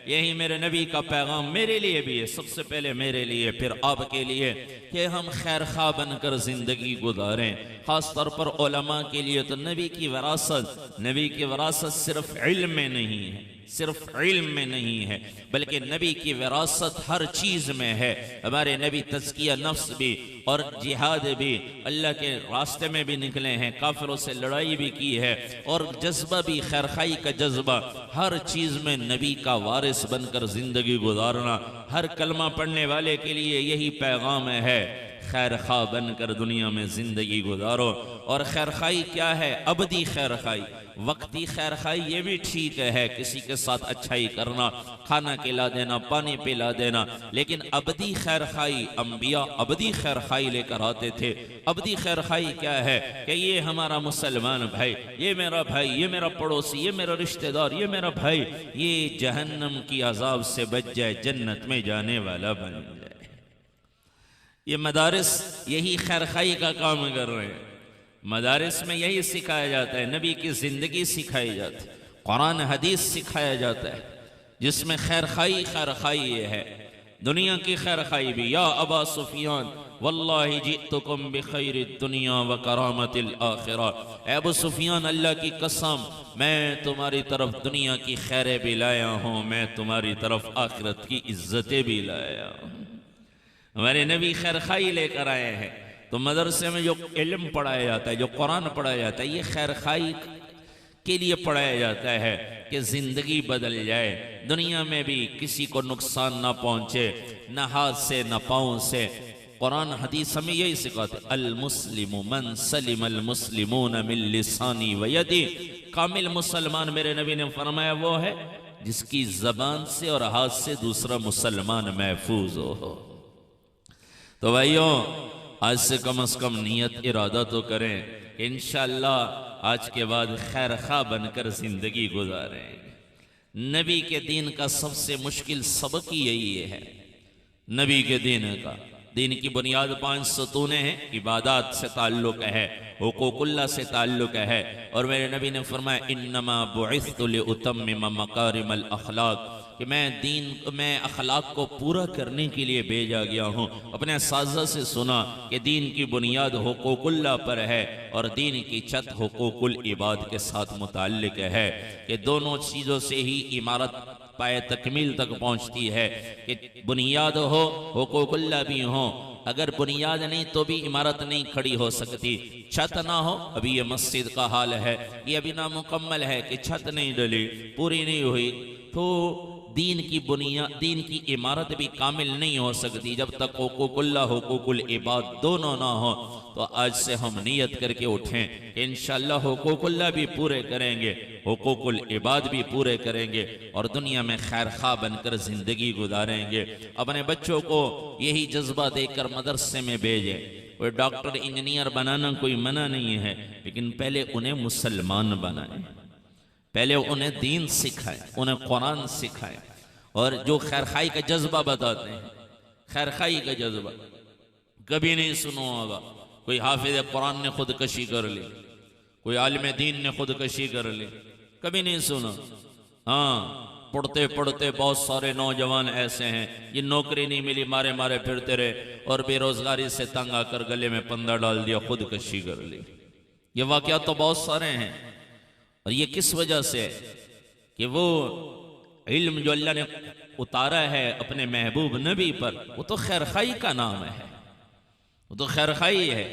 यही मेरे नबी का पैगाम मेरे लिए भी है, सबसे पहले मेरे लिए, फिर आपके लिए, कि हम खैर खा बनकर जिंदगी गुजारें। खास तौर पर उलमा के लिए तो नबी की विरासत सिर्फ इल्म में नहीं है, सिर्फ इल्म में नहीं है, बल्कि नबी की विरासत हर चीज़ में है। हमारे नबी तज़किया नफ्स भी और जिहाद भी, अल्लाह के रास्ते में भी निकले हैं, काफिरों से लड़ाई भी की है, और जज्बा भी खैर खाई का जज्बा, हर चीज़ में नबी का वारिस बनकर ज़िंदगी गुजारना। हर कलमा पढ़ने वाले के लिए यही पैगाम है, खैर खा बनकर दुनिया में ज़िंदगी गुजारो। और खैर खाई क्या है? अबदी खैर खाई, वक्ती खैर खाई ये भी ठीक है, किसी के साथ अच्छाई करना, खाना खिला देना, पानी पिला देना, लेकिन अबदी खैर खाई, अंबिया अबदी खैर खाई लेकर आते थे। अबदी खैर खाई क्या है कि ये हमारा मुसलमान भाई, ये मेरा भाई, ये मेरा पड़ोसी, ये मेरा रिश्तेदार, ये मेरा भाई, ये जहन्नम की अजाब से बच जाए, जन्नत में जाने वाला बन जाए। ये मदारिस यही खैर खाई का काम कर रहे हैं। मदारिस में यही सिखाया जाता है, नबी की जिंदगी सिखाई जाती है, कुरान हदीस सिखाया जाता है, जिसमें खैर खाई ये है, दुनिया की खैर खाई भी। या अबा सुफियान वल्लाहि जितुकुम बिखैरि दुनिया व करामतिल आखिरा, अबू सुफियान अल्लाह की कसम मैं तुम्हारी तरफ दुनिया की खैरें भी लाया हूँ, मैं तुम्हारी तरफ आखिरत की इज्जतें भी लाया हूँ। हमारे नबी खैर खाई लेकर आए हैं। तो मदरसे में जो इल्म पढ़ाया जाता है, जो कुरान पढ़ाया जाता है, ये खैर खाई के लिए पढ़ाया जाता है कि जिंदगी बदल जाए, दुनिया में भी किसी को नुकसान ना पहुंचे, न हाथ से न पाँव से। कुरान हदीस हमें यही सिखाते, अल मुस्लिमु मन सलिम अल मुस्लिमून मिन लिसानी व यदी। कामिल मुसलमान मेरे नबी ने फरमाया वो है जिसकी जबान से और हाथ से दूसरा मुसलमान महफूज हो। तो भाइयों, आज से कम नियत इरादा तो करें कि इंशाअल्लाह आज के बाद खैर खा बनकर जिंदगी गुजारें। नबी के दीन का सबसे मुश्किल सबक ही यही है। नबी के दीन की बुनियाद 5 सतूने हैं। इबादत से ताल्लुक है, हुकूकुल्लाह से ताल्लुक है। और मेरे नबी ने फरमाया इन्नमा बुइस्तु लिउतम्मिम मकारिमल अखलाक, कि मैं अखलाक को पूरा करने के लिए भेजा गया हूँ। अपने साज़ा से सुना कि दीन की बुनियाद हुकूकुल्लाह पर है और दीन की छत हुकूकुल इबाद के साथ मुताल्लिक है, कि दोनों चीज़ों से ही इमारत पाए तकमील तक पहुँचती है, कि बुनियाद हो, हुकूकुल्लाह भी हो। अगर बुनियाद नहीं तो भी इमारत नहीं खड़ी हो सकती। छत ना हो, अभी ये मस्जिद का हाल है, ये अभी नामुकम्मल है कि छत नहीं डली, पूरी नहीं हुई, तो दीन की बुनियाद, दीन की इमारत भी कामिल नहीं हो सकती जब तक हुकूकुल्लाह हुकूकुल इबाद दोनों ना हो। तो आज से हम नियत करके उठें कि इंशाअल्लाह हुकूकुल्लाह भी पूरे करेंगे, हुकूकुल इबाद भी पूरे करेंगे और दुनिया में खैर खा बनकर जिंदगी गुजारेंगे। अपने बच्चों को यही जज्बा देकर मदरसे में भेजें। कोई डॉक्टर इंजीनियर बनाना कोई मना नहीं है, लेकिन पहले उन्हें मुसलमान बनाएं, पहले उन्हें दीन सिखाएं, उन्हें कुरान सिखाएं। और जो खैर खाई का जज्बा बताते हैं, खैर खाई का जज्बा कभी नहीं सुना होगा। कोई हाफिज कुरान ने खुदकशी कर ली, कोई आलिम दीन ने खुदकशी कर ली, कभी नहीं सुना। हाँ, पढ़ते पढ़ते बहुत सारे नौजवान ऐसे हैं ये नौकरी नहीं मिली, मारे मारे फिरते रहे और बेरोजगारी से तंग आकर गले में पंदा डाल दिया, खुदकशी कर ली। ये वाकयात तो बहुत सारे हैं। और ये किस वजह से? कि वो इल्म जो अल्लाह ने उतारा है अपने महबूब नबी पर, वो तो खैर खाई का नाम है, वो तो खैर खाई है।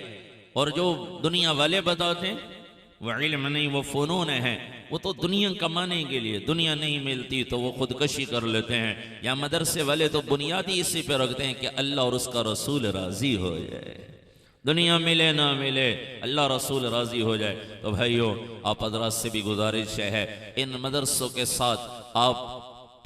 और जो दुनिया वाले बताते हैं वो इल्म नहीं, वो फ़नून है, वो तो दुनिया कमाने के लिए, दुनिया नहीं मिलती तो वो खुदकशी कर लेते हैं। या मदरसे वाले तो बुनियादी इसी पे रखते हैं कि अल्लाह और उसका रसूल राज़ी हो जाए, दुनिया मिले ना मिले अल्लाह रसूल राज़ी हो जाए। तो भाइयों, आप हज़रात से भी गुजारिश है इन मदरसों के साथ आप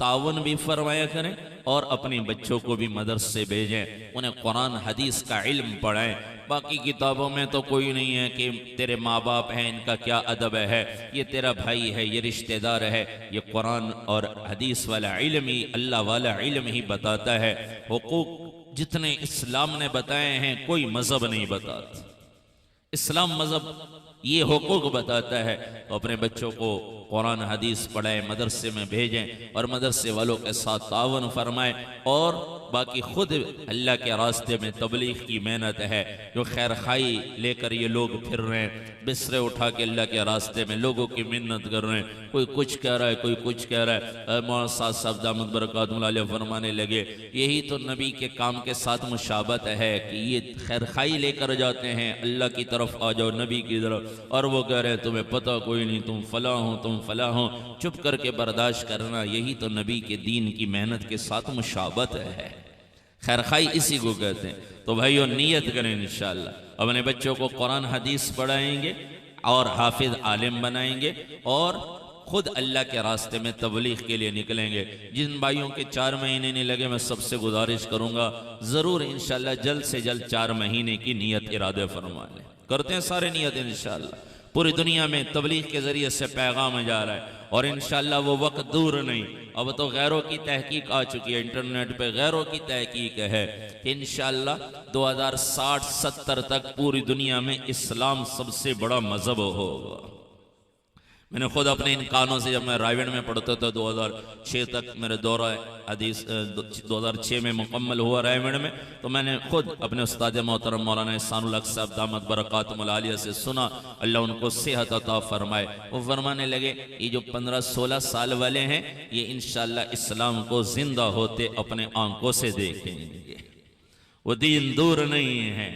तावन भी फरमाया करें और अपने बच्चों को भी मदरसे भेजें, उन्हें कुरान हदीस का इल्म पढ़ाएं। बाकी किताबों में तो कोई नहीं है कि तेरे माँ बाप हैं इनका क्या अदब है, ये तेरा भाई है, ये रिश्तेदार है। ये कुरान और हदीस वाला इल्म ही, अल्लाह वाला इल्म ही बताता है। हुकूक जितने इस्लाम ने बताए हैं कोई मजहब नहीं बताता, इस्लाम मजहब ये हुकूक बताता है। तो अपने बच्चों को कुरान हदीस पढ़ाएं, मदरसे में भेजें और मदरसे वालों के साथ तावन फरमाएं। और बाकी खुद अल्लाह के रास्ते में तबलीग की मेहनत है, जो खैर खाई लेकर ये लोग फिर रहे हैं, बिस्तरे उठा के अल्लाह के रास्ते में लोगों की मिन्नत कर रहे हैं। कोई कुछ कह रहा है, कोई कुछ कह रहा है। मौलाना साहब दामद बरकातुहु अलैह फरमाने लगे, यही तो नबी के काम के साथ मुशाबत है कि ये खैर खाई लेकर जाते हैं अल्लाह की तरफ, आ जाओ नबी की तरफ, और वो कह रहे हैं तुम्हें पता कोई नहीं, तुम फला हो, तुम फला हो, चुप करके बर्दाश्त करना। यही तो नबी के दीन की मेहनत के साथ मुशाबत है, खैर खाई इसी को कहते हैं। तो भाइयों, नियत करें इंशाअल्लाह अपने बच्चों को कुरान हदीस पढ़ाएंगे, और हाफिज आलिम बनाएंगे और खुद अल्लाह के रास्ते में तबलीग के लिए निकलेंगे। जिन भाइयों के 4 महीने नहीं लगे, मैं सबसे गुजारिश करूंगा ज़रूर इंशाअल्लाह जल्द से जल्द 4 महीने की नीयत इरादे फरमा लें। करते हैं सारे नियत इंशाअल्लाह। पूरी दुनिया में तबलीग के ज़रिए से पैगाम जा रहा है और इंशाअल्लाह वो वक्त दूर नहीं। अब तो गैरों की तहकीक आ चुकी है, इंटरनेट पे गैरों की तहकीक है कि इंशाअल्लाह 2060-70 तक पूरी दुनिया में इस्लाम सबसे बड़ा मजहब होगा। मैंने खुद अपने इन कानों से, जब मैं रायगढ़ में पढ़ता था 2006 तक मेरे दौरा हदीस 2006 में मुकम्मल हुआ रायगढ़ में, तो मैंने खुद अपने उस्ताद मोहतरम मौलाना एहसानुल हक साहब दामत बरकातुहुल आलिया से सुना, अल्लाह उनको सेहत अता फरमाए। वो फरमाने लगे ये जो 15-16 साल वाले हैं ये इंशाअल्लाह इस्लाम को जिंदा होते अपने आंखों से देखेंगे। वो दीन दूर नहीं है।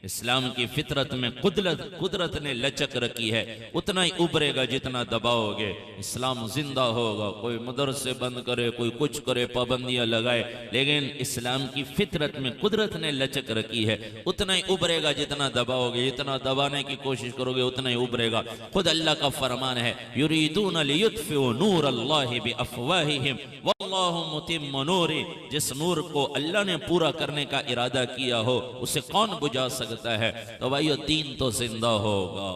इस्लाम की फितरत में कुदरत ने लचक रखी है, उतना ही उभरेगा जितना दबाओगे। इस्लाम जिंदा होगा। कोई मदरसे बंद करे, कोई कुछ करे, पाबंदियां लगाए, लेकिन इस्लाम की फितरत में कुदरत ने लचक रखी है, उतना ही उभरेगा जितना दबाओगे। जितना दबाने की कोशिश करोगे उतना ही उभरेगा। खुद अल्लाह का फरमान है, युरीदून लियुत्फिउ नूरल्लाहि बिअफ़वाहिहिम वल्लाहु मुतिम्मु नूरिही। जिस नूर को अल्लाह ने पूरा करने का इरादा किया हो उसे कौन बुझा सकता है। तो भाइयों दीन तो जिंदा होगा।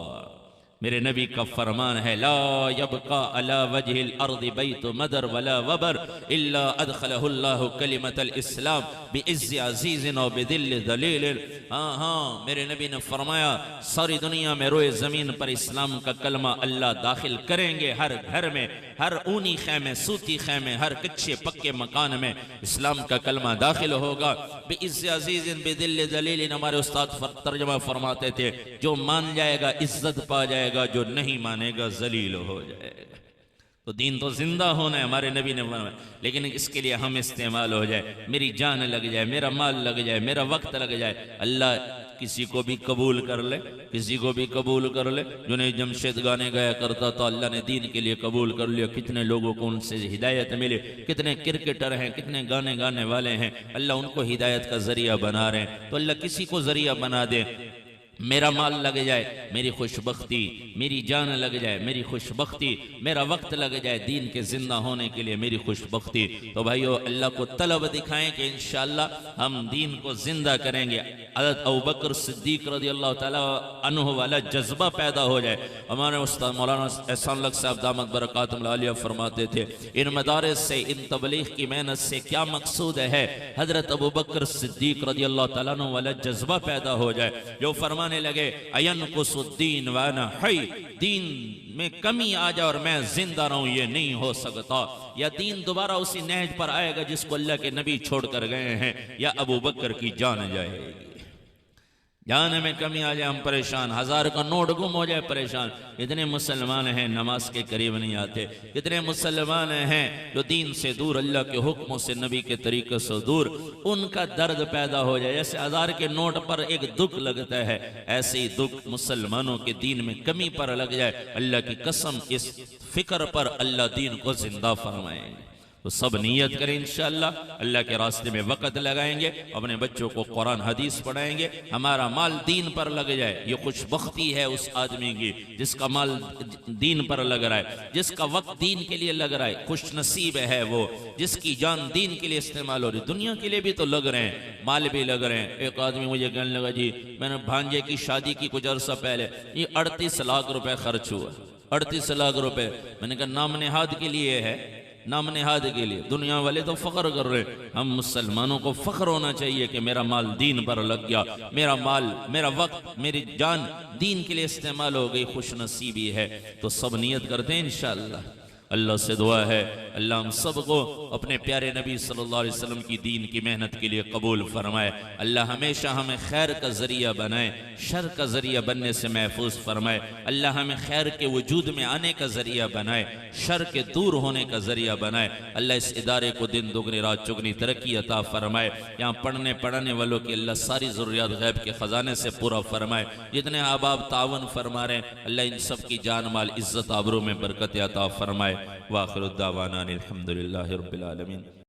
मेरे नबी का फरमान है, ला यबका अला वजहिल अर्दि बैतु मदर वला वबर इल्ला अदखलहुल्लाहु कलिमतल इस्लाम बिइज़्ज़ि अज़ीज़िन व बिदिल्लि दलील। हाँ, मेरे नबी ने फरमाया सारी दुनिया में रोए जमीन पर इस्लाम का कलमा अल्लाह दाखिल करेंगे। हर घर में, हर ऊनी खैमे, सूती खैमे, हर कच्चे पक्के मकान में इस्लाम का कलमा दाखिल होगा। बिइज़्ज़ि अज़ीज़िन बिदिल्लि दलील। हमारे उस्ताद तर्जुमा फरमाते थे, जो मान जाएगा इज्जत पा जाएगा, जो नहीं मानेगा जलील हो जाएगा। तो दीन तो जिंदा होना है, हमारे नबी ने फरमाया, लेकिन इसके लिए हम इस्तेमाल हो जाए, मेरी जान लग जाए, मेरा माल लग जाए, मेरा वक्त लग जाए। अल्लाह किसी को भी कबूल कर ले, किसी को भी कबूल कर ले। जुनैद जमशेद गाने गाया करता था, अल्लाह ने दीन के लिए कबूल कर लिया। कितने लोगों को उनसे हिदायत मिली, कितने क्रिकेटर हैं, कितने गाने गाने वाले हैं, अल्लाह उनको हिदायत का जरिया बना रहे हैं। तो अल्लाह किसी को जरिया बना दे। मेरा माल लग जाए, मेरी खुशबख्ती, मेरी जान लग जाए, मेरी खुशबख्ती, मेरा वक्त लग जाए दीन के जिंदा होने के लिए, मेरी खुशबख्ती। तो भाइयों अल्लाह को तलब दिखाएं कि इंशाअल्लाह हम दीन को जिंदा करेंगे। हज़रत अबू बकर सिद्दीक रज़ियल्लाहु ताला अन्हु वाला जज्बा पैदा हो जाए। हमारे उस्ताद मौलाना एहसानुल हक साहब दामत बरकातुहुल आलिया फरमाते थे, इन मदारिस से, इन तबलीग की मेहनत से क्या मकसूद है, हज़रत अबू बकर सिद्दीक रज़ियल्लाहु ताला अन्हु वाला जज्बा पैदा हो जाए, जो फरमा लगे अयनकुसुद्दीन वाना हई, दीन में कमी आ जाए और मैं जिंदा रहूं, ये नहीं हो सकता। या दीन दोबारा उसी नहज पर आएगा जिसको अल्लाह के नबी छोड़कर गए हैं, या अबू बकर की जान जाएगी। जाने में कमी आ जाए हम परेशान, 1000 का नोट गुम हो जाए परेशान। इतने मुसलमान हैं नमाज के करीब नहीं आते, कितने मुसलमान हैं जो दीन से दूर, अल्लाह के हुक्मों से, नबी के तरीके से दूर, उनका दर्द पैदा हो जाए। जैसे 1000 के नोट पर एक दुख लगता है, ऐसे ही दुख मुसलमानों के दीन में कमी पर लग जाए। अल्लाह की कसम इस फिक्र पर अल्लाह दीन को जिंदा फरमाएंगे। तो सब नियत करें इंशाअल्लाह, अल्लाह के रास्ते में वक़्त लगाएंगे, अपने बच्चों को कुरान हदीस पढ़ाएंगे, हमारा माल दीन पर लग जाए। ये खुशबख्ती है उस आदमी की जिसका माल दीन पर लग रहा है, जिसका वक्त दीन के लिए लग रहा है। खुश नसीब है वो जिसकी जान दीन के लिए इस्तेमाल हो रही। दुनिया के लिए भी तो लग रहे हैं, माल भी लग रहे हैं। एक आदमी मुझे कहने लगा, जी मैंने भांजे की शादी की कुछ अर्सा पहले, ये 38 लाख रुपए खर्च हुआ। 38 लाख रुपए। मैंने कहा नाम नेहाद के लिए है, नाम नेहाद के लिए। दुनिया वाले तो फख्र कर रहे हैं, हम मुसलमानों को फख्र होना चाहिए कि मेरा माल दीन पर लग गया, मेरा माल, मेरा वक्त, मेरी जान दीन के लिए इस्तेमाल हो गई। खुश नसीबी है। तो सब नियत करते हैं इंशाअल्लाह। अल्लाह से दुआ है अल्लाह हम सबको अपने प्यारे नबी सल्लल्लाहु अलैहि वसल्लम की दीन की मेहनत के लिए कबूल फरमाए। अल्लाह हमेशा हमें खैर का जरिया बनाए, शर का जरिया बनने से महफूज फरमाए। अल्लाह हमें खैर के वजूद में आने का जरिया बनाए, शर के दूर होने का जरिया बनाए। अल्लाह इस इदारे को दिन दुगनी रात चुगनी तरक्की अता फरमाए। यहाँ पढ़ने पढ़ाने वालों की अल्लाह सारी ज़रूरियात गैब के ख़जाने से पूरा फरमाए। जितने अहबाब तावन फरमा रहे हैं अल्लाह इन सब की जान माल इज़्ज़त आबरू में बरकत अता फरमाए। वाखिर दावाना अनिल हम्दुलिल्लाहि रब्बिल आलमीन।